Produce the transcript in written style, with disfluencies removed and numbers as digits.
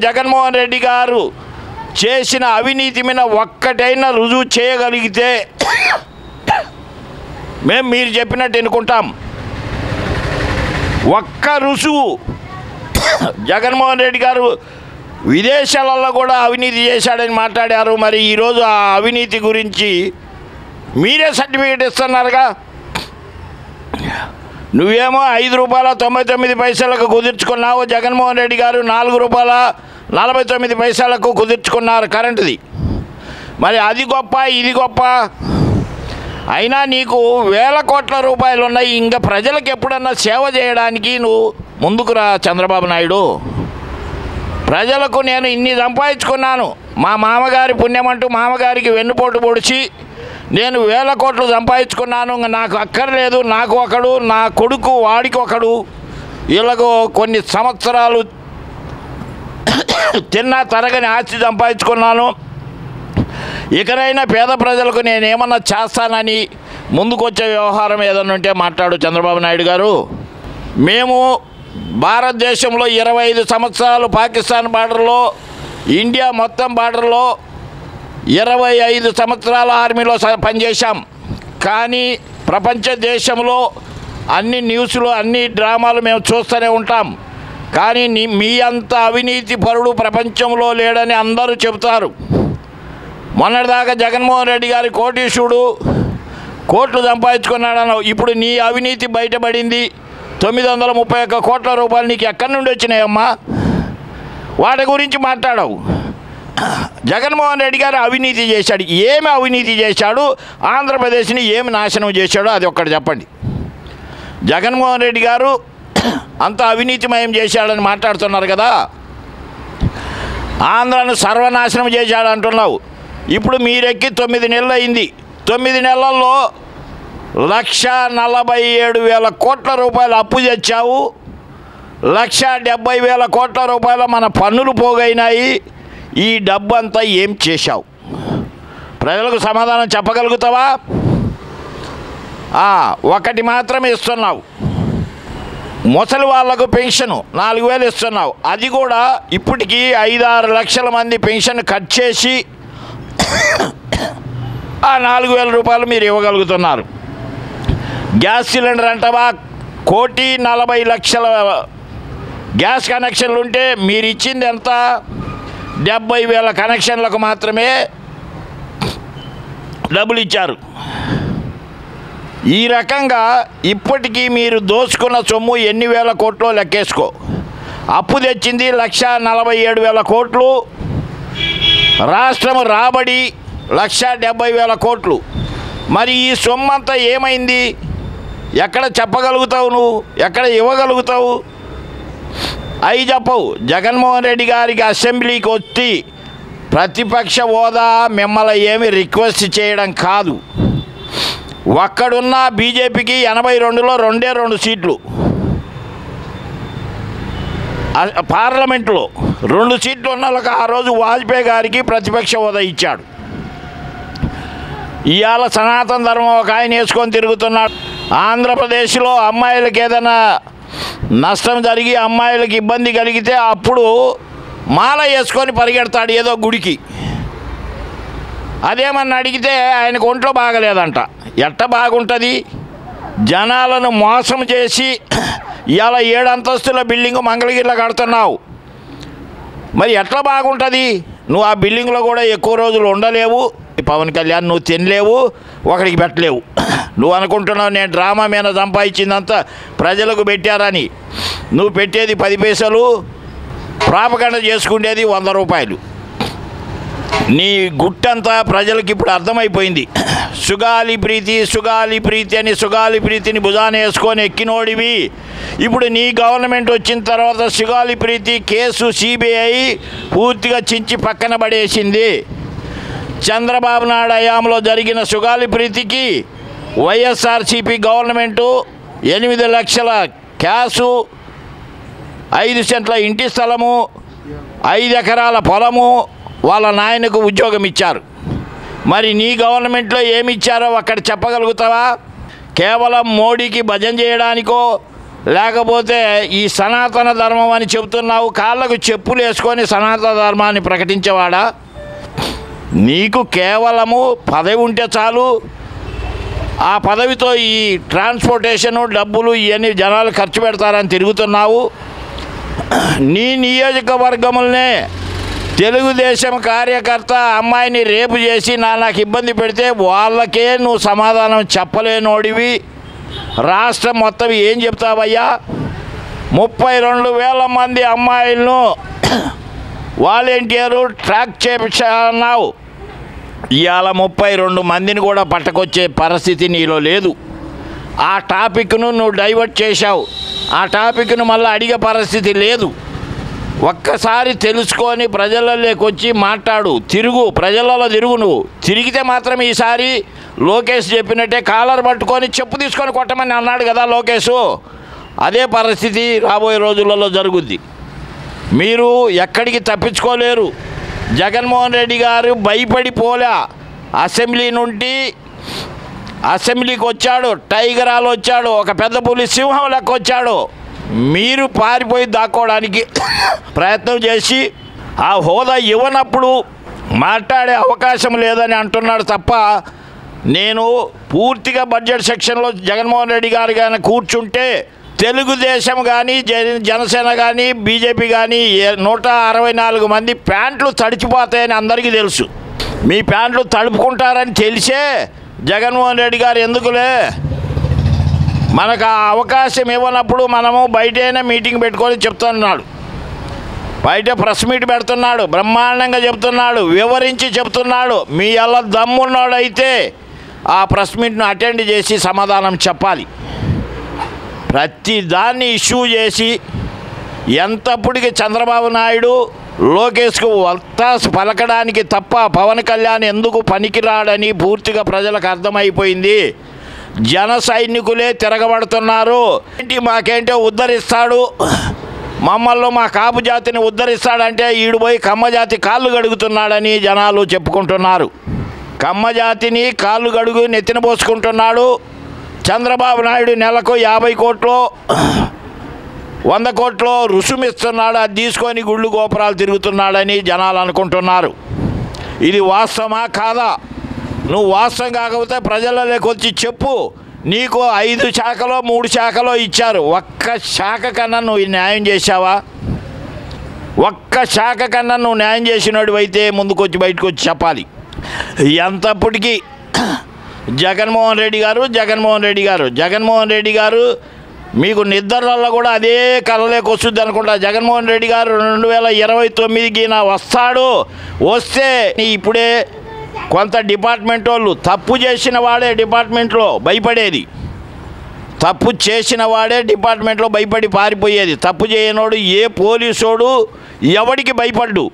జగన్మోహన్ రెడ్డి గారు చేసిన అవినీతి మీద ఒక్కటైనా రుజువు చేయగలిగితే మేము మీరు చెప్పినట్టు ఎన్నుకుంటాం. ఒక్క రుజువు జగన్మోహన్ రెడ్డి గారు విదేశాలలో కూడా అవినీతి చేశాడని మాట్లాడారు. మరి ఈరోజు ఆ అవినీతి గురించి మీరే సర్టిఫికేట్ ఇస్తున్నారుగా. నువ్వేమో ₹5.99 కుదుర్చుకున్నావు, జగన్మోహన్ రెడ్డి గారు ₹4.49 కుదుర్చుకున్నారు కరెంటుది. మరి అది గొప్ప ఇది గొప్ప అయినా నీకు వేల కోట్ల రూపాయలు ఉన్నాయి. ఇంకా ప్రజలకు ఎప్పుడన్నా సేవ చేయడానికి నువ్వు ముందుకు రా చంద్రబాబు నాయుడు. ప్రజలకు నేను ఇన్ని సంపాదించుకున్నాను, మా మామగారి పుణ్యమంటూ మామగారికి వెన్నుపోటు పొడిచి నేను వేల కోట్లు సంపాదించుకున్నాను, నాకు అక్కర్లేదు, నాకు ఒకడు, నా కొడుకు వాడికి ఒకడు, వీళ్ళకు కొన్ని సంవత్సరాలు తిన్నా తరగని ఆస్తి సంపాదించుకున్నాను, ఇకనైనా పేద ప్రజలకు నేనేమన్నా చేస్తానని ముందుకొచ్చే వ్యవహారం ఏదన్నా ఉంటే మాట్లాడు చంద్రబాబు నాయుడు గారు. మేము భారతదేశంలో 25 సంవత్సరాలు పాకిస్తాన్ బార్డర్లో, ఇండియా మొత్తం బార్డర్లో 25 సంవత్సరాల ఆర్మీలో పనిచేశాం. కానీ ప్రపంచ దేశంలో అన్ని న్యూస్లు అన్ని డ్రామాలు మేము చూస్తూనే ఉంటాం. కానీ మీ అంత అవినీతి పరుడు ప్రపంచంలో లేడని అందరూ చెబుతారు. మొన్నటిదాకా జగన్మోహన్ రెడ్డి గారి కోటీశ్వరుడు, కోట్లు సంపాదించుకున్నాడన్నావు. ఇప్పుడు నీ అవినీతి బయటపడింది. 931 కోట్ల రూపాయలు నీకు ఎక్కడి నుండి వచ్చినాయమ్మా? వాటి గురించి మాట్లాడవు. జగన్మోహన్ రెడ్డి గారు అవినీతి చేశాడు. ఏమి అవినీతి చేశాడు? ఆంధ్రప్రదేశ్ని ఏమి నాశనం చేశాడో అది ఒక్కటి చెప్పండి. జగన్మోహన్ రెడ్డి గారు అంత అవినీతిమయం చేశాడని మాట్లాడుతున్నారు కదా. ఆంధ్రాను సర్వనాశనం చేశాడు అంటున్నావు. ఇప్పుడు మీరెక్కి 9 నెలలు అయింది. 9 నెలల్లో 1,47,000 కోట్ల రూపాయలు అప్పు తెచ్చావు. 1,70,000 కోట్ల రూపాయలు మన పన్నులు పోగైనాయి. ఈ డబ్బంతా ఏం చేశావు? ప్రజలకు సమాధానం చెప్పగలుగుతావా? ఒకటి మాత్రమే ఇస్తున్నావు. ముసలి వాళ్లకు పెన్షన్ 4,000 ఇస్తున్నావు. అది కూడా ఇప్పటికీ 5-6 లక్షల మంది పెన్షన్ కట్ చేసి ఆ 4,000 రూపాయలు మీరు ఇవ్వగలుగుతున్నారు. గ్యాస్ సిలిండర్ అంటవా 1,40,00,000 గ్యాస్ కనెక్షన్లు ఉంటే మీరు ఇచ్చింది ఎంత? 70,000 కనెక్షన్లకు మాత్రమే డబ్బులు ఇచ్చారు. ఈ రకంగా ఇప్పటికీ మీరు దోచుకున్న సొమ్ము ఎన్ని వేల కోట్లో లెక్కేసుకో. అప్పు తెచ్చింది 1,47,000 కోట్లు, రాష్ట్రం రాబడి 1,70,000 కోట్లు. మరి ఈ సొమ్ము అంతా ఏమైంది? ఎక్కడ చెప్పగలుగుతావు? నువ్వు ఎక్కడ ఇవ్వగలుగుతావు? అవి చెప్పవు. జగన్మోహన్ రెడ్డి గారికి అసెంబ్లీకి వచ్చి ప్రతిపక్ష హోదా మిమ్మల్ని ఏమి రిక్వెస్ట్ చేయడం కాదు. ఒక్కడున్న బీజేపీకి 82లో 2 సీట్లు, పార్లమెంట్లో 2 సీట్లు ఉన్న వాళ్ళకి ఆ రోజు వాజ్పేయి గారికి ప్రతిపక్ష హోదా ఇచ్చాడు. ఇవాళ సనాతన ధర్మం ఒక ఆయన వేసుకొని తిరుగుతున్నాడు. ఆంధ్రప్రదేశ్లో అమ్మాయిలకి ఏదైనా నష్టం జరిగి అమ్మాయిలకు ఇబ్బంది కలిగితే అప్పుడు మాల వేసుకొని పరిగెడతాడు ఏదో గుడికి. అదేమన్నా అడిగితే ఆయనకు ఒంట్లో బాగలేదంట. ఎట్ట బాగుంటుంది? జనాలను మోసం చేసి ఇవాళ 7 అంతస్తుల బిల్డింగు మంగళగిరిలో కడుతున్నావు. మరి ఎట్లా బాగుంటుంది? నువ్వు ఆ బిల్డింగ్లో కూడా ఎక్కువ రోజులు ఉండలేవు. పవన్ కళ్యాణ్ నువ్వు తినలేవు, ఒకడికి పెట్టలేవు. నువ్వు అనుకుంటున్నావు నేను డ్రామా మీద సంపాదించిందంతా ప్రజలకు పెట్టారని. నువ్వు పెట్టేది 10 పైసలు, ప్రాపగండ చేసుకునేది 100 రూపాయలు. నీ గుట్టంతా ప్రజలకు ఇప్పుడు అర్థమైపోయింది. సుగాలి ప్రీతి సుగాలి ప్రీతి అని సుగాలి ప్రీతిని భుజాన వేసుకొని ఎక్కినోడివి. ఇప్పుడు నీ గవర్నమెంట్ వచ్చిన తర్వాత సుగాలి ప్రీతి కేసు సిబిఐ పూర్తిగా చించి పక్కన పడేసింది. చంద్రబాబు నాయుడు హయాంలో జరిగిన సుగాలి ప్రీతికి వైఎస్ఆర్సీపీ గవర్నమెంటు 8 లక్షల క్యాషు, 5 సెంట్ల ఇంటి స్థలము, 5 ఎకరాల పొలము వాళ్ళ నాయనకు ఉద్యోగం ఇచ్చారు. మరి నీ గవర్నమెంట్లో ఏమి ఇచ్చారో అక్కడ చెప్పగలుగుతావా? కేవలం మోడీకి భజన చేయడానికో లేకపోతే ఈ సనాతన ధర్మం అని చెబుతున్నావు, కాళ్ళకు చెప్పులు వేసుకొని సనాతన ధర్మాన్ని ప్రకటించేవాడా? నీకు కేవలము పదవి ఉంటే చాలు, ఆ పదవితో ఈ ట్రాన్స్పోర్టేషను డబ్బులు ఇవన్నీ జనాలు ఖర్చు పెడతారని తిరుగుతున్నావు. నీ నియోజకవర్గములనే తెలుగుదేశం కార్యకర్త అమ్మాయిని రేపు చేసి నాకు ఇబ్బంది పెడితే వాళ్ళకే నువ్వు సమాధానం చెప్పలేనోడివి. రాష్ట్రం మొత్తం ఏం చెప్తావయ్యా? 32,000 మంది అమ్మాయిలను వాలంటీరు ట్రాక్ చేయించావు. ఇవాళ 32 మందిని కూడా పట్టుకొచ్చే పరిస్థితి నీలో లేదు. ఆ టాపిక్ను నువ్వు డైవర్ట్ చేశావు. ఆ టాపిక్ను మళ్ళీ అడిగే పరిస్థితి లేదు. ఒక్కసారి తెలుసుకొని ప్రజలలోకి వచ్చి మాట్లాడు, తిరుగు, ప్రజలలో తిరుగు. నువ్వు తిరిగితే మాత్రం ఈసారి లోకేష్ చెప్పినట్టే కాలర్ పట్టుకొని చెప్పు తీసుకొని కొట్టమని అన్నాడు కదా లోకేష్. అదే పరిస్థితి రాబోయే రోజులలో జరుగుద్ది. మీరు ఎక్కడికి తప్పించుకోలేరు. జగన్మోహన్ రెడ్డి గారు భయపడిపోలే. అసెంబ్లీ నుండి అసెంబ్లీకి వచ్చాడు, టైగరాలు వచ్చాడు, ఒక పెద్ద పులి సింహం లెక్క వచ్చాడు. మీరు పారిపోయి దాక్కోవడానికి ప్రయత్నం చేసి ఆ హోదా ఇవ్వనప్పుడు మాట్లాడే అవకాశం లేదని అంటున్నాడు తప్ప, నేను పూర్తిగా బడ్జెట్ సెక్షన్లో జగన్మోహన్ రెడ్డి గారు కానీ కూర్చుంటే తెలుగుదేశం కానీ జనసేన కానీ బీజేపీ కానీ 164 మంది ప్యాంట్లు తడిచిపోతాయని అందరికీ తెలుసు. మీ ప్యాంట్లు తడుపుకుంటారని తెలిసే జగన్మోహన్ రెడ్డి గారు ఎందుకులే మనకు ఆ అవకాశం ఇవ్వనప్పుడు మనము బయటైనా మీటింగ్ పెట్టుకొని చెప్తున్నాడు, బయట ప్రెస్ మీట్ పెడుతున్నాడు, బ్రహ్మాండంగా చెప్తున్నాడు, వివరించి చెప్తున్నాడు. మీ అలా దమ్మున్నాడైతే ఆ ప్రెస్ మీట్ను అటెండ్ చేసి సమాధానం చెప్పాలి. ప్రతి దాన్ని ఇష్యూ చేసి ఎంతప్పటికి చంద్రబాబు నాయుడు లోకేష్కు వత్తాసు పలకడానికి తప్ప పవన్ కళ్యాణ్ ఎందుకు పనికిరాడని పూర్తిగా ప్రజలకు అర్థమైపోయింది. జన సైనికులే తిరగబడుతున్నారు. మాకేంటో ఉద్ధరిస్తాడు, మమ్మల్ని మా కాపు జాతిని ఉద్ధరిస్తాడంటే ఈడు పోయి కమ్మ జాతి కాళ్ళు గడుగుతున్నాడని జనాలు చెప్పుకుంటున్నారు. కమ్మ జాతిని కాళ్ళు గడుగు నెత్తిన పోసుకుంటున్నాడు. చంద్రబాబు నాయుడు నెలకు 50 కోట్లు 100 కోట్లు రుసుమిస్తున్నాడు, అది తీసుకొని గుళ్ళు గోపురాలు తిరుగుతున్నాడని జనాలు అనుకుంటున్నారు. ఇది వాస్తవమా కాదా? నువ్వు వాస్తవం కాకపోతే ప్రజలలోకి వచ్చి చెప్పు. నీకు 5 శాఖలో 3 శాఖలో ఇచ్చారు, ఒక్క శాఖ కన్నా నువ్వు న్యాయం చేశావా? ఒక్క శాఖ కన్నా నువ్వు న్యాయం చేసినోడు అయితే ముందుకొచ్చి బయటకు వచ్చి చెప్పాలి. ఎంతప్పటికీ జగన్మోహన్ రెడ్డి గారు మీకు నిద్రల్లో కూడా అదే కలలోకి వస్తుంది అనుకుంటా. జగన్మోహన్ రెడ్డి గారు 2029కి వస్తాడు. వస్తే ఇప్పుడే కొంత డిపార్ట్మెంట్ వాళ్ళు తప్పు చేసిన వాడే డిపార్ట్మెంట్లో భయపడేది, తప్పు చేసిన వాడే డిపార్ట్మెంట్లో భయపడి పారిపోయేది. తప్పు చేయనోడు ఏ పోలీసోడు ఎవడికి భయపడ్డు.